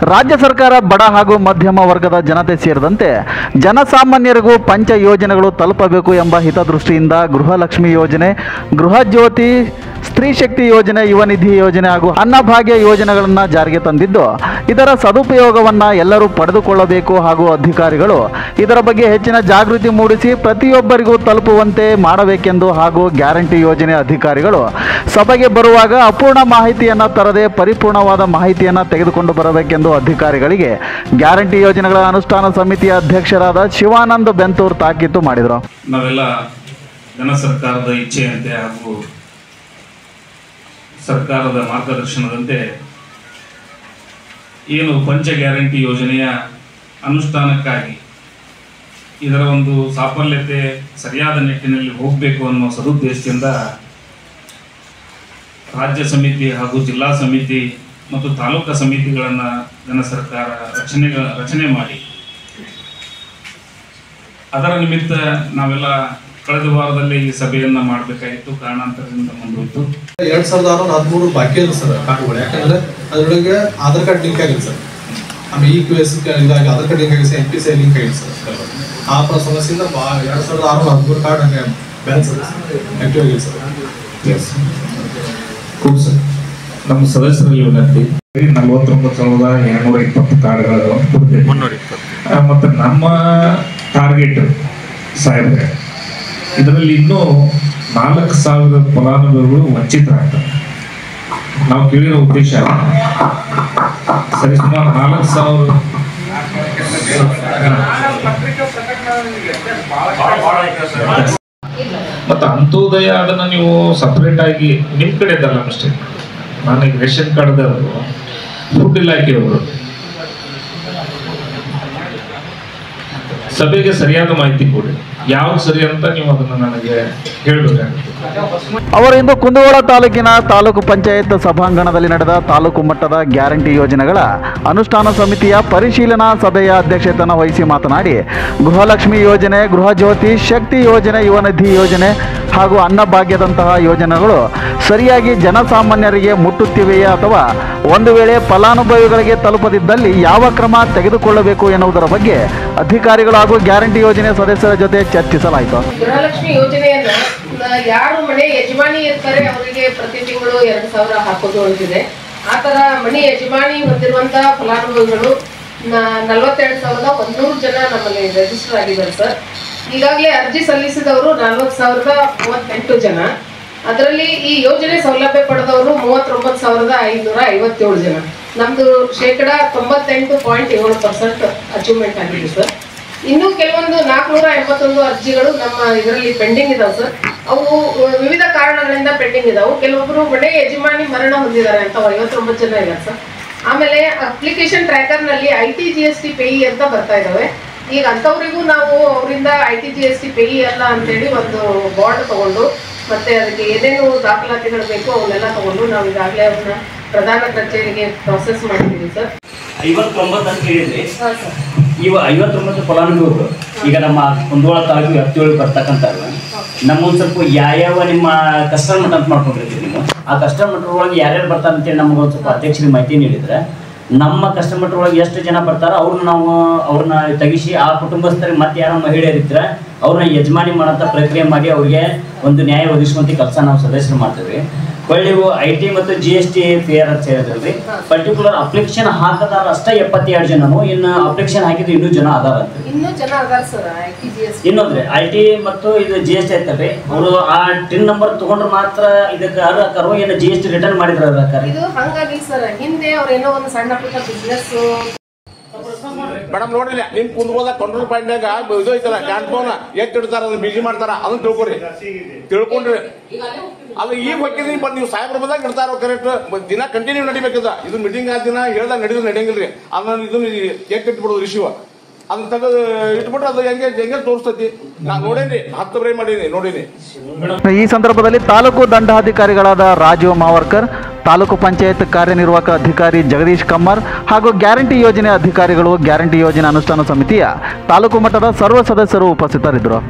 ರಾಜ್ಯ ಸರ್ಕಾರ ಬಡ ಹಾಗೂ ಮಧ್ಯಮ ವರ್ಗದ ಜನತೆ ಸೇರಿದಂತೆ ಜನಸಾಮಾನ್ಯರಿಗೂ ಪಂಚ ಯೋಜನೆಗಳು ತಲುಪಬೇಕು ಎಂಬ ಹಿತದೃಷ್ಟಿಯಿಂದ ಗೃಹಲಕ್ಷ್ಮಿ ಯೋಜನೆ, ಗೃಹ ಜ್ಯೋತಿ, ಸ್ತ್ರೀ ಶಕ್ತಿ ಯೋಜನೆ, ಯುವ ನಿಧಿ ಯೋಜನೆ ಹಾಗೂ ಅನ್ನಭಾಗ್ಯ ಯೋಜನೆಗಳನ್ನು ಜಾರಿಗೆ ತಂದಿದ್ದು, ಇದರ ಸದುಪಯೋಗವನ್ನು ಎಲ್ಲರೂ ಪಡೆದುಕೊಳ್ಳಬೇಕು ಹಾಗೂ ಅಧಿಕಾರಿಗಳು ಇದರ ಬಗ್ಗೆ ಹೆಚ್ಚಿನ ಜಾಗೃತಿ ಮೂಡಿಸಿ ಪ್ರತಿಯೊಬ್ಬರಿಗೂ ತಲುಪುವಂತೆ ಮಾಡಬೇಕೆಂದು ಹಾಗೂ ಗ್ಯಾರಂಟಿ ಯೋಜನೆ ಅಧಿಕಾರಿಗಳು ಸಭೆಗೆ ಬರುವಾಗ ಅಪೂರ್ಣ ಮಾಹಿತಿಯನ್ನು ತರದೆ ಪರಿಪೂರ್ಣವಾದ ಮಾಹಿತಿಯನ್ನು ತೆಗೆದುಕೊಂಡು ಬರಬೇಕೆಂದು ಅಧಿಕಾರಿಗಳಿಗೆ ಗ್ಯಾರಂಟಿ ಯೋಜನೆಗಳ ಅನುಷ್ಠಾನ ಸಮಿತಿಯ ಅಧ್ಯಕ್ಷರಾದ ಶಿವಾನಂದ ಬೆಂತೂರ್ ತಾಕೀತು ಮಾಡಿದರು. ನಾವೆಲ್ಲ ಜನ ಸರ್ಕಾರದ ಇಚ್ಛೆಯಂತೆ ಹಾಗೂ ಸರ್ಕಾರದ ಮಾರ್ಗದರ್ಶನದಂತೆ ಏನು ಪಂಚ ಗ್ಯಾರಂಟಿ ಯೋಜನೆಯ ಅನುಷ್ಠಾನಕ್ಕಾಗಿ ಇದರ ಒಂದು ಸಾಫಲ್ಯತೆ ಸರಿಯಾದ ನಿಟ್ಟಿನಲ್ಲಿ ಹೋಗಬೇಕು ಅನ್ನೋ ಸದುದ್ದೇಶದಿಂದ ರಾಜ್ಯ ಸಮಿತಿ ಹಾಗೂ ಜಿಲ್ಲಾ ಸಮಿತಿ ಮತ್ತು ತಾಲೂಕಾ ಸಮಿತಿಗಳನ್ನು ಜನ ಸರ್ಕಾರ ರಚನೆ ಮಾಡಿ ಅದರ ನಿಮಿತ್ತ ನಾವೆಲ್ಲ ಕಳೆದ ವಾರದಲ್ಲಿ ಈ ಸಭೆಯನ್ನ ಮಾಡಬೇಕಾಗಿತ್ತು. ಕಾರಣಾಂತರದಿಂದ ಮುಂದೂಯಿತು. 2013 ಬಾಕಿ ಇದೆ ಸರ್ ಕಾರ್ಡ್ಗಳು. ಯಾಕಂದ್ರೆ ಅದರೊಳಗೆ ಆಧಾರ್ ಕಾರ್ಡ್ ಲಿಂಕ್ ಆಗಿದೆ ಸರ್. ಆಮೇಲೆ EQS ಇದಾಗಿ ಆಧಾರ್ ಕಾರ್ಡ್ ಲಿಂಕ್ ಆಗಿದೆ, NPCI ಲಿಂಕ್ ಆಗಿದೆ ಸರ್. ಆ ಸಮಸ್ಯೆಯಿಂದ 2016-13 ಕಾರ್ಡ್ ಹಂಗೆ ಬ್ಯಾನ್ ಸರ್ ಆಕ್ಟಿವ್ ಆಗಿದೆ ಸರ್. ಸರ್ ನಮ್ಮ ಸದಸ್ಯರಲ್ಲಿ ವಿನಂತಿ 49,220 ಕಾರ್ಡ್ಗಳು ಮತ್ತು ನಮ್ಮ ಟಾರ್ಗೆಟ್ ಸಾಹೇಬ್ರೆ ಇದರಲ್ಲಿ ಇನ್ನೂ 4,000 ಫಲಾನುಭವಿಗಳು ವಂಚಿತರಾಗ್ತಾರೆ. ನಾವು ಕೇಳಿರೋ ಉದ್ದೇಶ ಸರಿಸುಮಾರು 4,000 ಮತ್ತು ಅಂತ್ಯೋದಯ ಅದನ್ನು ನೀವು ಸಪ್ರೇಟ್ ಆಗಿ ನಿಮ್ಮ ಕಡೆ ಇದ್ದಲ್ಲ ಮಿಸ್ಟೇಕ್. ನನಗೆ ರೇಷನ್ ಕಾರ್ಡ್ದವರು ಫುಡ್ ಇಲಾಖೆಯವರು ಸಭೆಗೆ ಸರಿಯಾದ ಮಾಹಿತಿ ಕೊಡಿ. ಯಾವ್ದು ಸರಿ ಅಂತ ನೀವು ಅದನ್ನು ನನಗೆ ಹೇಳಬೇಕಾಗುತ್ತೆ. ಅವರಿಂದು ಕುಂದಗೋಳ ತಾಲೂಕಿನ ತಾಲೂಕು ಪಂಚಾಯತ್ ಸಭಾಂಗಣದಲ್ಲಿ ನಡೆದ ತಾಲೂಕು ಮಟ್ಟದ ಗ್ಯಾರಂಟಿ ಯೋಜನೆಗಳ ಅನುಷ್ಠಾನ ಸಮಿತಿಯ ಪರಿಶೀಲನಾ ಸಭೆಯ ಅಧ್ಯಕ್ಷತೆಯನ್ನು ವಹಿಸಿ ಮಾತನಾಡಿ, ಗೃಹಲಕ್ಷ್ಮಿ ಯೋಜನೆ, ಗೃಹ ಜ್ಯೋತಿ, ಶಕ್ತಿ ಯೋಜನೆ, ಯುವ ನಿಧಿ ಯೋಜನೆ ಹಾಗೂ ಅನ್ನಭಾಗ್ಯದಂತಹ ಯೋಜನೆಗಳು ಸರಿಯಾಗಿ ಜನಸಾಮಾನ್ಯರಿಗೆ ಮುಟ್ಟುತ್ತಿವೆಯೇ ಅಥವಾ ಒಂದು ವೇಳೆ ಫಲಾನುಭವಿಗಳಿಗೆ ತಲುಪದಿದ್ದಲ್ಲಿ ಯಾವ ಕ್ರಮ ತೆಗೆದುಕೊಳ್ಳಬೇಕು ಎನ್ನುವುದರ ಬಗ್ಗೆ ಅಧಿಕಾರಿಗಳು ಹಾಗೂ ಗ್ಯಾರಂಟಿ ಯೋಜನೆ ಸದಸ್ಯರ ಜೊತೆ ಚರ್ಚಿಸಲಾಯಿತು. ಗೃಹಲಕ್ಷ್ಮಿ ಯೋಜನೆಯನ್ನ ಯಾರು ಮನೆ ಯಜಮಾನಿ ಇರ್ತಾರೆ ಅವರಿಗೆ ಪ್ರತಿ ತಿಂಗಳು 2,000 ಹಾಕೋದು ಅಂತಿದೆ. ಆ ತರ ಮನೆ ಯಜಮಾನಿ ಹೊಂದಿರುವಂತಹ ಫಲಾನುಭವಿಗಳು 42,100 ಜನ ನಮ್ಮಲ್ಲಿ ರಿಜಿಸ್ಟರ್ ಆಗಿದ್ದಾರೆ ಸರ್. ಈಗಾಗಲೇ ಅರ್ಜಿ ಸಲ್ಲಿಸಿದವರು 40,038 ಜನ. ಅದರಲ್ಲಿ ಈ ಯೋಜನೆ ಸೌಲಭ್ಯ ಪಡೆದವರು 39,557 ಜನ. ನಮ್ದು 98.7% ಅಚೀವ್ಮೆಂಟ್ ಆಗಿದೆ ಸರ್. ಇನ್ನೂ ಕೆಲವೊಂದು 481 ಅರ್ಜಿಗಳು ನಮ್ಮ ಇದರಲ್ಲಿ ಪೆಂಡಿಂಗ್ ಇದಾವೆ ಸರ್. ಅವು ವಿವಿಧ ಕಾರಣಗಳಿಂದ ಪೆಂಡಿಂಗ್ ಇದಾವೆ. ಕೆಲವೊಬ್ಬರು ಮನೆ ಯಜಮಾನಿ ಮರಣ ಹೊಂದಿದ್ದಾರೆ ಅಂತ 59 ಜನ ಇದ್ದಾರೆ ಸರ್. ಆಮೇಲೆ ಅಪ್ಲಿಕೇಶನ್ ಟ್ರ್ಯಾಕರ್ ನಲ್ಲಿ ITGST ಪೇಯಿ ಅಂತ ಬರ್ತಾ ಇದಾವೆ. ಈಗ ಅಂಥವರಿಗೂ ನಾವು ಅವರಿಂದ ITGST ಪೇಯಿ ಅಲ್ಲ ಅಂತೇಳಿ ಒಂದು ಬಾಂಡ್ ತಗೊಂಡು ಮತ್ತೆ ಅದಕ್ಕೆ ಏನೇನು ದಾಖಲಾತಿಗಳು ಬೇಕು ಅವನ್ನೆಲ್ಲ ತಗೊಂಡು ನಾವು ಈಗಾಗಲೇ ಅವ್ರನ್ನ ಪ್ರಧಾನ ಕಚೇರಿಗೆ ಪ್ರಾಸೆಸ್ ಮಾಡಿದ್ದೀವಿ ಸರ್. 59 ಅಂತ ಹೇಳಿದ್ರಿ. ಇವ 59 ಫಲಾನುಭವಿಗಳು ಈಗ ನಮ್ಮ ಕುಂದಗೋಳ ತಾಲೂಕು ವ್ಯಾಪ್ತಿಯೊಳಗೆ ಬರ್ತಕ್ಕಂಥವ್ರು ನಮ್ಮೊಂದು ಸ್ವಲ್ಪ ಯಾವ ನಿಮ್ಮ ಕಸ್ಟಮರ್ ಅಂತ ಮಾಡ್ಕೊಂಡಿರ್ತೀವಿ. ನೀವು ಆ ಕಸ್ಟಮರ್ ಒಳಗೆ ಯಾರ್ಯಾರು ಬರ್ತಾರೆ ಅಂತೇಳಿ ನಮ್ಗೊಂದು ಸ್ವಲ್ಪ ಅಧ್ಯಕ್ಷರಿಗೆ ಮಾಹಿತಿ ನೀಡಿದ್ರೆ ನಮ್ಮ ಕಸ್ಟಮರ್ ಒಳಗೆ ಎಷ್ಟು ಜನ ಬರ್ತಾರೋ ಅವ್ರನ್ನ ತೆಗಿಸಿ ಆ ಕುಟುಂಬಸ್ಥರಿಗೆ ಮತ್ತೆ ಯಾರೋ ಮಹಿಳೆಯರಿದ್ರೆ ಅವ್ರನ್ನ ಯಜಮಾನಿ ಮಾಡೋಂಥ ಪ್ರಕ್ರಿಯೆ ಮಾಡಿ ಅವ್ರಿಗೆ ಒಂದು ನ್ಯಾಯ ಒದಗಿಸುವಂಥ ಕೆಲಸ ನಾವು ಸದಸ್ಯರು ಮಾಡ್ತೀವಿ. ಒಳ್ಳೆ IT ಮತ್ತು GST ಫೇರ್ ಅಂತ ಹೇಳಿದ್ರಿ. ಪರ್ಟಿಕ್ಯುಲರ್ ಅಪ್ಲಿಕೇಶನ್ ಹಾಕದಾರ ಅಷ್ಟೇ 72 ಜನನು. ಇನ್ನು ಅಪ್ಲಿಕೇಶನ್ ಹಾಕಿದ್ರೆ ಇನ್ನೂ ಜನ ಅದಾರ ಅಂತ. ಇನ್ನೊಂದ್ರೆ IT ಮತ್ತು ಇದು GST ಐತಲ್ರಿ, ಅವರು ಆ ಟಿನ್ ನಂಬರ್ ತಗೊಂಡ್ರೆ ಮಾತ್ರ ಇದಕ್ಕೆ ಅರ್ಹಕರು. ಏನು GST ರಿಟರ್ನ್ ಮಾಡಿದ್ರೆ ಅರ್ಹಕರು. ಇದು ಹಂಗಾಗಿ ಸರ್ ಹಿಂದೆ ಅವ್ರು ಏನೋ ಒಂದು ಸಣ್ಣ ಪುಟ್ಟ ಬಿಸ್ನೆಸ್ ಮೇಡಮ್ ನೋಡಿಲ್ಲ ನಿಮ್ ಕುಂದ್ಬೋದ ಕಂಟ್ರೋಲ್ ಪಾಯಿಂಟ್ನಾಗ ಇದು ಐತಲ್ಲ ಗ್ಯಾಂಡ್ ಫೋನ್ ಇಡ್ತಾರ ಅದನ್ನ ಬಿಜಿ ಮಾಡ್ತಾರ ಅದನ್ನ ತಿಳ್ಕೊಂಡ್ರಿ ಅದು ಈಗ ಹೊಕ್ಕಿದ್ರಿ. ಬಟ್ ನೀವು ಸಾಹೇಬ್ರ ಬಂದಾಗ ಇಡ್ತಾರ ಕರೆಕ್ಟ್ ದಿನ ಕಂಟಿನ್ಯೂ ನಡಿಬೇಕಿದ. ಇದು ಮೀಟಿಂಗ್ ಆದ ದಿನ ಹೇಳ್ದಾಗ ನಡೆಯಂಗಿಲ್ರಿ. ಅದನ್ನ ಇದನ್ನ ಇಟ್ಬಿಡೋದು ರಿಶೀವ್ ಅದನ್ನ ತೆಗೆದು ಇಟ್ಬಿಟ್ರೆ ಅದು ಹೆಂಗೆ ತೋರಿಸ್ತೈತಿ. ನಾನು ನೋಡೇನಿ 10 ಬ್ರೈ ಮಾಡೀನಿ ನೋಡೀನಿ. ಈ ಸಂದರ್ಭದಲ್ಲಿ ತಾಲೂಕು ದಂಡಾಧಿಕಾರಿಗಳಾದ ರಾಜೀವ್ ಮಾವರ್ಕರ್, ತಾಲೂಕು ಪಂಚಾಯತ್ ಕಾರ್ಯನಿರ್ವಾಹಕ ಅಧಿಕಾರಿ ಜಗದೀಶ್ ಕಮ್ಮರ್ ಹಾಗೂ ಗ್ಯಾರಂಟಿ ಯೋಜನೆ ಅಧಿಕಾರಿಗಳು, ಗ್ಯಾರಂಟಿ ಯೋಜನೆ ಅನುಷ್ಠಾನ ಸಮಿತಿಯ ತಾಲೂಕು ಮಟ್ಟದ ಸರ್ವ ಸದಸ್ಯರು ಉಪಸ್ಥಿತರಿದ್ದರು.